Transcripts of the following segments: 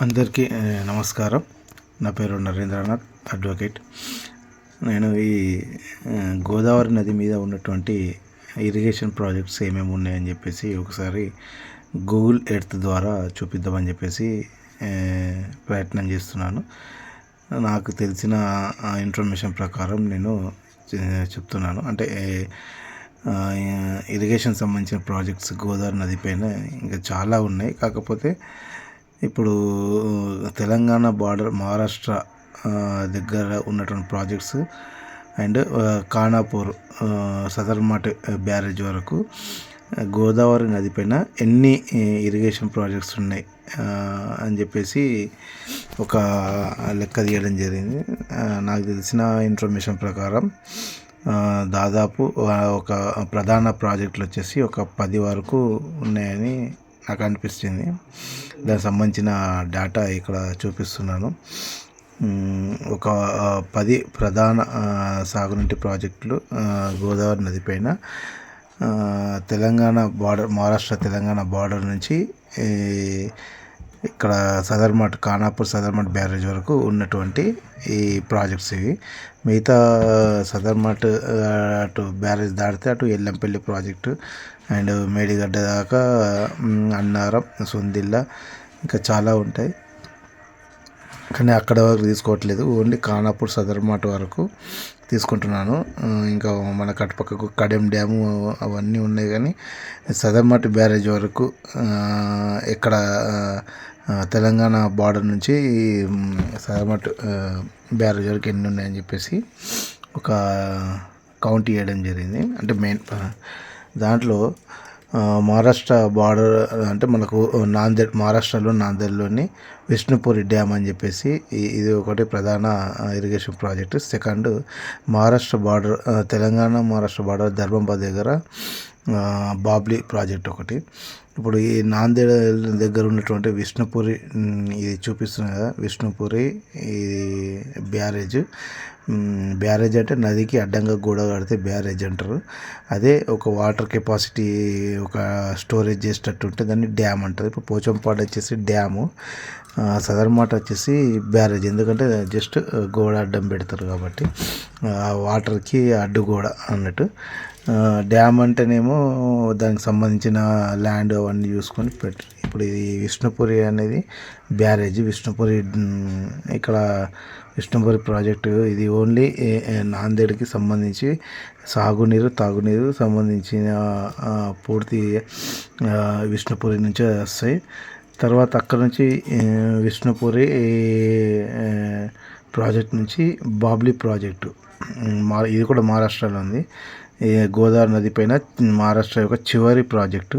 అందరికీ నమస్కారం. నా పేరు నరేంద్రనాథ్, అడ్వకేట్. నేను ఈ గోదావరి నది మీద ఉన్నటువంటి ఇరిగేషన్ ప్రాజెక్ట్స్ ఏమేమి ఉన్నాయని చెప్పేసి ఒకసారి గూగుల్ ఎర్త్ ద్వారా చూపిద్దామని చెప్పేసి ప్రయత్నం చేస్తున్నాను. నాకు తెలిసిన ఇన్ఫర్మేషన్ ప్రకారం నేను చెప్తున్నాను. అంటే ఇరిగేషన్ సంబంధించిన ప్రాజెక్ట్స్ గోదావరి నది పైన ఇంకా చాలా ఉన్నాయి. కాకపోతే ఇప్పుడు తెలంగాణ బార్డర్ మహారాష్ట్ర దగ్గర ఉన్నటువంటి projects and Khanapur Sadarmat barrage వరకు గోదావరి నది పైన ఎన్ని ఇరిగేషన్ ప్రాజెక్ట్స్ ఉన్నాయి అని చెప్పేసి ఒక లెక్క తీయడం జరిగింది. నాకు తెలిసిన ఇన్ఫర్మేషన్ ప్రకారం దాదాపు ఒక ప్రధాన ప్రాజెక్టులు వచ్చేసి ఒక 10 వరకు ఉన్నాయని నాకు అనిపిస్తుంది. దానికి సంబంధించిన డేటా ఇక్కడ చూపిస్తున్నాను. ఒక 10 ప్రధాన సాగునీటి ప్రాజెక్టులు గోదావరి నది పైన తెలంగాణ బార్డర్, మహారాష్ట్ర తెలంగాణ బార్డర్ నుంచి ఇక్కడ సదర్మట్ ఖానాపూర్ సదర్మట్ బ్యారేజ్ వరకు ఉన్నటువంటి ఈ ప్రాజెక్ట్స్ ఇవి. మిగతా సదర్మట్ అటు బ్యారేజ్ దాటితే అటు ఎల్లంపల్లి ప్రాజెక్టు అండ్ మేడిగడ్డ దాకా అన్నారం, సొందిల్ల ఇంకా చాలా ఉంటాయి. కానీ అక్కడ వరకు తీసుకోవట్లేదు, ఓన్లీ ఖానాపూర్ సదర్మట్ వరకు తీసుకుంటున్నాను. ఇంకా మన కట్టుపక్కకు కడెం డ్యాము అవన్నీ ఉన్నాయి. కానీ సదర్మట్ బ్యారేజ్ వరకు ఇక్కడ తెలంగాణ బార్డర్ నుంచి సదర్మట్ బ్యారేజ్ వరకు ఎన్ని ఉన్నాయని చెప్పేసి ఒక కౌంట్ చేయడం జరిగింది. అంటే మెయిన్ దాంట్లో మహారాష్ట్ర బార్డర్ అంటే మనకు నాందేడ్, మహారాష్ట్రలో నాందేడ్లోని విష్ణుపురి డ్యామ్ అని చెప్పేసి ఇది ఒకటి ప్రధాన irrigation project. Second Maharashtra border, Telangana Maharashtra border Dharmabad దగ్గర బాబ్లీ ప్రాజెక్ట్ ఒకటి. ఇప్పుడు ఈ నాందేడ్ దగ్గర ఉన్నటువంటి విష్ణుపురి, ఇది చూపిస్తుంది కదా విష్ణుపురి ఇది బ్యారేజ్ అంటే నదికి అడ్డంగా గోడ కడితే బ్యారేజ్ అంటారు. అదే ఒక వాటర్ కెపాసిటీ ఒక స్టోరేజ్ చేసేటట్టు ఉంటే దాన్ని డ్యామ్ అంటారు. ఇప్పుడు పోచంపాడు వచ్చేసి డ్యాము, సదర్మాట్ వచ్చేసి బ్యారేజ్. ఎందుకంటే జస్ట్ గోడ అడ్డం పెడతారు కాబట్టి ఆ వాటర్కి అడ్డు గోడ అన్నట్టు. డ్యామ్ అంటేనేమో దానికి సంబంధించిన ల్యాండ్ అవన్నీ చూసుకొని పెట్టారు. ఇప్పుడు ఇది విష్ణుపురి అనేది బ్యారేజ్. విష్ణుపురి ఇక్కడ విష్ణుపురి ప్రాజెక్టు ఇది ఓన్లీ నాందేడ్కి సంబంధించి సాగునీరు, తాగునీరు సంబంధించిన పూర్తి విష్ణుపురి నుంచే వస్తాయి. తర్వాత అక్కడ నుంచి విష్ణుపురి ప్రాజెక్ట్ నుంచి బాబ్లీ ప్రాజెక్టు, ఇది కూడా మహారాష్ట్రలో ఉంది. గోదావరి నది పైన మహారాష్ట్ర యొక్క చివరి ప్రాజెక్టు.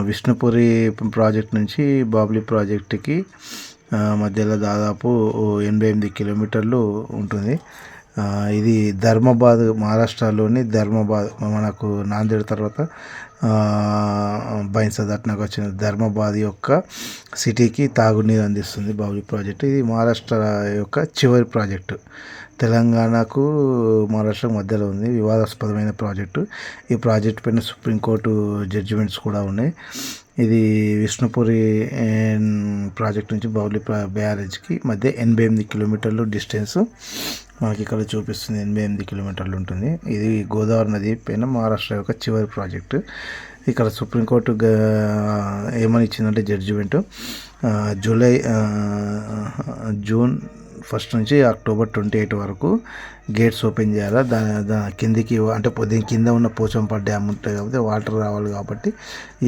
విష్ణుపురి ప్రాజెక్ట్ నుంచి బాబ్లీ ప్రాజెక్టుకి మధ్యలో దాదాపు 88 కిలోమీటర్లు ఉంటుంది. ఇది ధర్మాబాద్, మహారాష్ట్రలోని ధర్మాబాద్, మనకు నాందేడ్ తర్వాత బైన్సదాట్నకు వచ్చిన ధర్మాబాద్ యొక్క సిటీకి తాగునీరు అందిస్తుంది బాబ్లీ ప్రాజెక్టు. ఇది మహారాష్ట్ర యొక్క చివరి ప్రాజెక్టు. తెలంగాణకు మహారాష్ట్రకు మధ్యలో ఉంది. వివాదాస్పదమైన ప్రాజెక్టు. ఈ ప్రాజెక్టు పైన సుప్రీంకోర్టు జడ్జిమెంట్స్ కూడా ఉన్నాయి. ఇది విష్ణుపురి ప్రాజెక్ట్ నుంచి బాబ్లీ బ్యారేజ్కి మధ్య 88 కిలోమీటర్లు డిస్టెన్స్ మనకి ఇక్కడ చూపిస్తుంది. 88 కిలోమీటర్లు ఉంటుంది. ఇది గోదావరి నది పైన మహారాష్ట్ర యొక్క చివరి ప్రాజెక్టు. ఇక్కడ సుప్రీంకోర్టు ఏమని ఇచ్చిందంటే జడ్జిమెంట్ జూన్ 1 నుంచి అక్టోబర్ 28 వరకు గేట్స్ ఓపెన్ చేయాలి. దాని కిందికి అంటే దీని కింద ఉన్న పోచంపాడు డ్యామ్ ఉంటుంది కాబట్టి వాటర్ రావాలి. కాబట్టి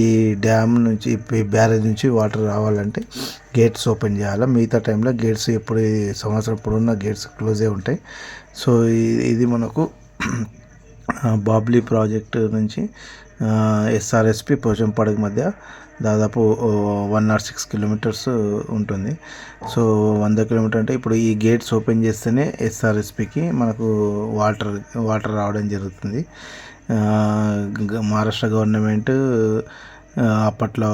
ఈ డ్యామ్ నుంచి, బ్యారేజ్ నుంచి వాటర్ రావాలంటే గేట్స్ ఓపెన్ చేయాలి. మిగతా టైంలో గేట్స్ ఎప్పుడు సంవత్సరం పొడవునా గేట్స్ క్లోజే ఉంటాయి. సో ఇది మనకు బాబ్లీ ప్రాజెక్టు నుంచి ఎస్ఆర్ఎస్పి పోచంపాడుకి మధ్య దాదాపు 106 కిలోమీటర్స్ ఉంటుంది. సో 100 కిలోమీటర్ అంటే ఇప్పుడు ఈ గేట్స్ ఓపెన్ చేస్తేనే ఎస్ఆర్ఎస్పికి మనకు వాటర్ రావడం జరుగుతుంది. మహారాష్ట్ర గవర్నమెంట్ అప్పట్లో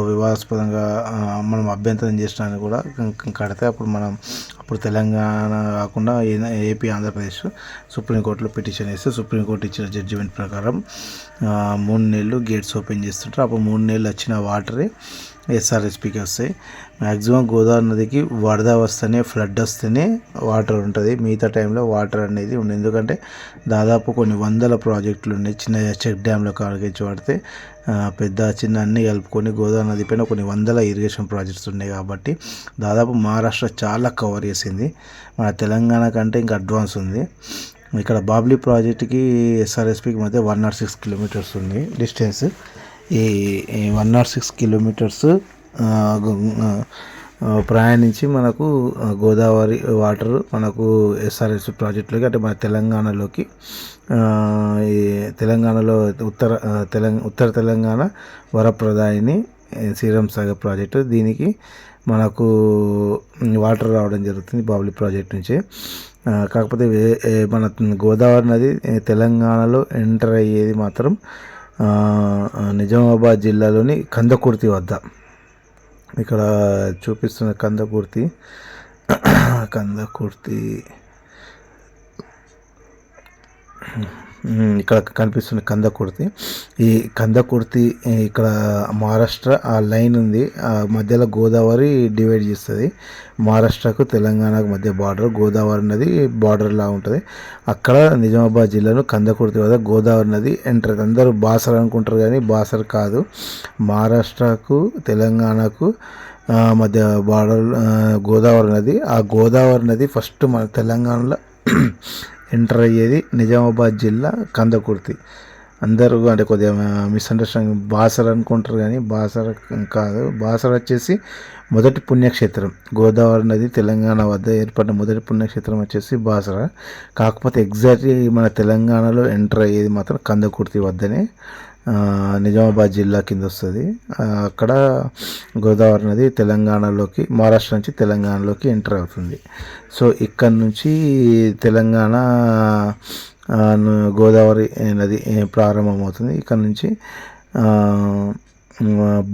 వివాదాస్పదంగా మనం అభ్యంతరం చేసినాన్ని కూడా కడితే అప్పుడు తెలంగాణ కాకుండా ఏపీ, ఆంధ్రప్రదేశ్ సుప్రీంకోర్టులో పిటిషన్ వేస్తే సుప్రీంకోర్టు ఇచ్చిన జడ్జిమెంట్ ప్రకారం 3 నెలలు గేట్స్ ఓపెన్ చేస్తుంటారు. అప్పుడు 3 నెలలు వచ్చిన వాటరే ఎస్ఆర్ఎస్పికి వస్తాయి. మ్యాక్సిమం గోదావరి నదికి వరద వస్తేనే, ఫ్లడ్ వస్తేనే వాటర్ ఉంటుంది. మిగతా టైంలో వాటర్ అనేది ఉండదు. ఎందుకంటే దాదాపు కొన్ని వందల ప్రాజెక్టులు ఉన్నాయి. చిన్న చెక్ డ్యాంలో కాడికి పడితే పెద్ద చిన్న అన్నీ కలుపుకొని గోదావరి నది పైన కొన్ని వందల ఇరిగేషన్ ప్రాజెక్ట్స్ ఉన్నాయి. కాబట్టి దాదాపు మహారాష్ట్ర చాలా కవర్ చేసింది. మన తెలంగాణ కంటే ఇంకా అడ్వాన్స్ ఉంది. ఇక్కడ బాబ్లీ ప్రాజెక్ట్కి ఎస్ఆర్ఎస్పికి మధ్య 106 కిలోమీటర్స్ ఉంది డిస్టెన్స్. ఈ 106 కిలోమీటర్స్ ప్రయాణించి మనకు గోదావరి వాటర్ మనకు ఎస్ఆర్ఎస్పి ప్రాజెక్టులోకి, అంటే మన తెలంగాణలోకి, ఈ తెలంగాణలో ఉత్తర తెలంగాణ వరప్రదాయిని శ్రీరామ్ సాగర్ ప్రాజెక్టు, దీనికి మనకు వాటర్ రావడం జరుగుతుంది బాబ్లీ ప్రాజెక్ట్ నుంచి. కాకపోతే మన గోదావరి నది తెలంగాణలో ఎంటర్ అయ్యేది మాత్రం నిజామాబాద్ జిల్లాలోని కందకుర్తి వద్ద. ఇక్కడ చూపిస్తున్న కందకుర్తి ఇక్కడ కనిపిస్తున్న కందకుర్తి. ఈ కందకుర్తి ఇక్కడ మహారాష్ట్ర ఆ లైన్ ఉంది, ఆ మధ్యలో గోదావరి డివైడ్ చేస్తుంది. మహారాష్ట్రకు తెలంగాణకు మధ్య బార్డర్ గోదావరి నది బార్డర్లా ఉంటుంది. అక్కడ నిజామాబాద్ జిల్లాలో కందకుర్తి వద్ద గోదావరి నది ఎంటర్. అందరూ బాసర్ అనుకుంటారు కానీ బాసర్ కాదు, మహారాష్ట్రకు తెలంగాణకు మధ్య బార్డర్ గోదావరి నది. ఆ గోదావరి నది ఫస్ట్ మన తెలంగాణలో ఎంటర్ అయ్యేది నిజామాబాద్ జిల్లా కందకుర్తి. అందరూ అంటే కొద్దిగా మిస్అండర్స్టాండింగ్ బాసర్ అనుకుంటారు కానీ బాసర్ కాదు. బాసర్ వచ్చేసి మొదటి పుణ్యక్షేత్రం. గోదావరి నది తెలంగాణ వద్ద ఏర్పడిన మొదటి పుణ్యక్షేత్రం వచ్చేసి బాసర. కాకపోతే ఎగ్జాక్ట్లీ మన తెలంగాణలో ఎంటర్ అయ్యేది మాత్రం కందకుర్తి వద్దనే, నిజామాబాద్ జిల్లా కింద వస్తుంది. అక్కడ గోదావరి నది తెలంగాణలోకి, మహారాష్ట్ర నుంచి తెలంగాణలోకి ఎంటర్ అవుతుంది. సో ఇక్కడ నుంచి తెలంగాణ గోదావరి నది ప్రారంభమవుతుంది. ఇక్కడ నుంచి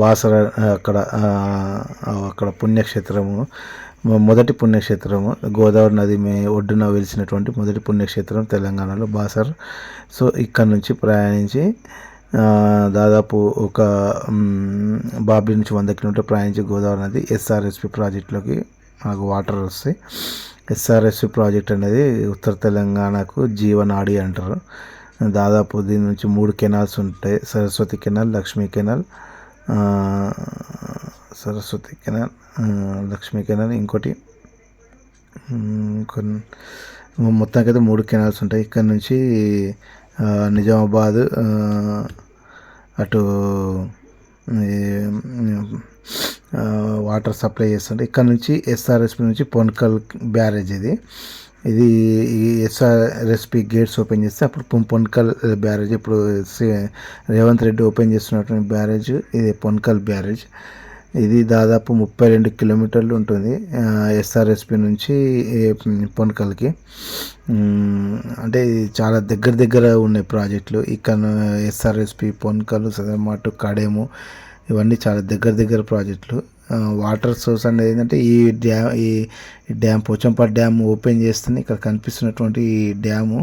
బాసర అక్కడ పుణ్యక్షేత్రము, మొదటి పుణ్యక్షేత్రము, గోదావరి నది ఒడ్డున వెలిసినటువంటి మొదటి పుణ్యక్షేత్రం తెలంగాణలో బాసర్. సో ఇక్కడ నుంచి ప్రయాణించి దాదాపు ఒక బాబ్లీ నుంచి 100 కిలోమీటర్ ప్రయాణించి గోదావరి నది ఎస్ఆర్ఎస్పి ప్రాజెక్టులోకి మనకు వాటర్ వస్తాయి. ఎస్ఆర్ఎస్పి ప్రాజెక్ట్ అనేది ఉత్తర తెలంగాణకు జీవనాడి అంటారు. దాదాపు దీని నుంచి 3 కెనాల్స్ ఉంటాయి. Saraswati canal, Lakshmi canal, Lakshmi canal, ఇంకోటి మొత్తానికైతే 3 కెనాల్స్ ఉంటాయి. ఇక్కడ నుంచి నిజామాబాద్ అటు వాటర్ సప్లై చేస్తుంటే, ఇక్కడ నుంచి ఎస్ఆర్ఎస్పి నుంచి పొన్కల్ బ్యారేజ్ ఇది ఈ ఎస్ఆర్ఎస్పి గేట్స్ ఓపెన్ చేస్తే అప్పుడు పొన్కల్ బ్యారేజ్, ఇప్పుడు రేవంత్ రెడ్డి ఓపెన్ చేస్తున్నటువంటి బ్యారేజ్ ఇది పొన్కల్ బ్యారేజ్. ఇది దాదాపు 32 కిలోమీటర్లు ఉంటుంది ఎస్ఆర్ఎస్పి నుంచి పొన్కల్కి. అంటే చాలా దగ్గర ఉన్నాయి ప్రాజెక్టులు. ఇక్కడ ఎస్ఆర్ఎస్పి, పొన్కల్, సదర్మాటు, కడేము ఇవన్నీ చాలా దగ్గర ప్రాజెక్టులు. వాటర్ సోర్స్ అనేది ఏంటంటే ఈ డ్యామ్ పోచంపల్లి డ్యామ్ ఓపెన్ చేస్తుంది. ఇక్కడ కనిపిస్తున్నటువంటి ఈ డ్యాము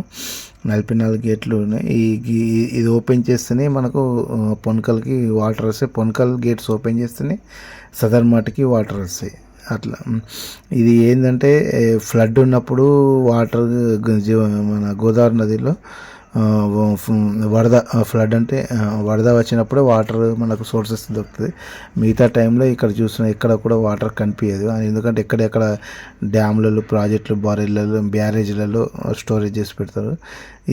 44 గేట్లు ఉన్నాయి. ఇది ఓపెన్ చేస్తేనే మనకు పొన్కల్కి వాటర్ వస్తాయి. పొన్కల్ గేట్స్ ఓపెన్ చేస్తేనే సదర్మాటికి వాటర్ వస్తాయి. అట్లా ఇది ఏంటంటే ఫ్లడ్ ఉన్నప్పుడు వాటర్ మన గోదావరి నదిలో ఫ్లడ్ అంటే వరద వచ్చినప్పుడే వాటర్ మనకు సోర్సెస్ దొరుకుతుంది. మిగతా టైంలో ఇక్కడ చూసిన ఎక్కడ కూడా వాటర్ కనిపించదు. ఎందుకంటే ఎక్కడెక్కడ డ్యామ్లలో, ప్రాజెక్టులు, బ్యారేజ్లలో స్టోరేజ్ చేసి పెడతారు.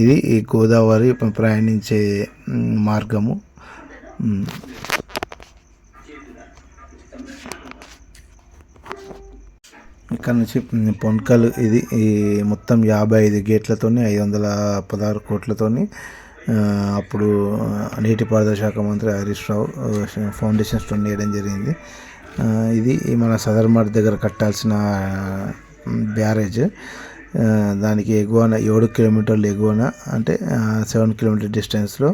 ఇది ఈ గోదావరి ప్రయాణించే మార్గము. ఇక్కడ నుంచి పొన్కల్ ఇది ఈ మొత్తం 55 గేట్లతో 516 కోట్లతోని అప్పుడు నీటిపారుదల శాఖ మంత్రి హరీష్ రావు ఫౌండేషన్ స్టోన్ వేయడం జరిగింది. ఇది మన సదర్మాట్ దగ్గర కట్టాల్సిన బ్యారేజ్. దానికి ఎగువన 7 కిలోమీటర్లు ఎగువన, అంటే 7 కిలోమీటర్ డిస్టెన్స్లో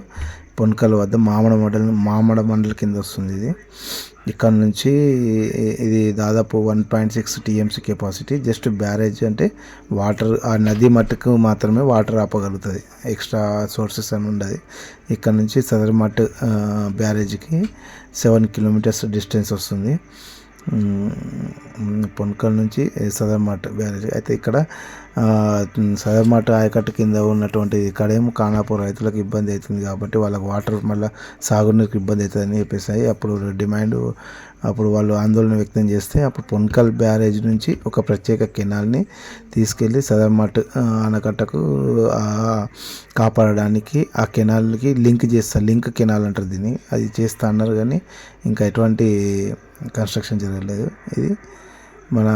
పొన్కల్ వద్ద మామడ మండలి కింద వస్తుంది ఇది. ఇక్కడ నుంచి ఇది దాదాపు 1.6 టీఎంసీ కెపాసిటీ. జస్ట్ బ్యారేజ్ అంటే వాటర్ ఆ నది మట్టుకు మాత్రమే వాటర్ ఆపగలుగుతుంది, ఎక్స్ట్రా సోర్సెస్ అని ఉండదు. ఇక్కడ నుంచి సదర్మట్ బ్యారేజ్కి 7 కిలోమీటర్స్ డిస్టెన్స్ వస్తుంది, పొన్కల్ నుంచి సదర్మట్ బ్యారేజ్. అయితే ఇక్కడ సదర్మట్ ఆయకట్టు కింద ఉన్నటువంటి ఇక్కడేమో ఖానాపూర్ రైతులకు ఇబ్బంది అవుతుంది కాబట్టి వాళ్ళకి వాటర్ మళ్ళీ సాగునీరికి ఇబ్బంది అవుతుందని చెప్పేసి అప్పుడు డిమాండ్, అప్పుడు వాళ్ళు ఆందోళన వ్యక్తం చేస్తే అప్పుడు పొన్కల్ బ్యారేజ్ నుంచి ఒక ప్రత్యేక కెనాల్ని తీసుకెళ్ళి సదర్మట్ ఆనకట్టకు కాపాడడానికి ఆ కెనాల్కి లింక్ చేస్తారు, లింక్ కెనాల్ అంటారు దీన్ని, అది చేస్తా అన్నారు కానీ ఇంకా ఎటువంటి కన్స్ట్రక్షన్ జరగలేదు. ఇది మన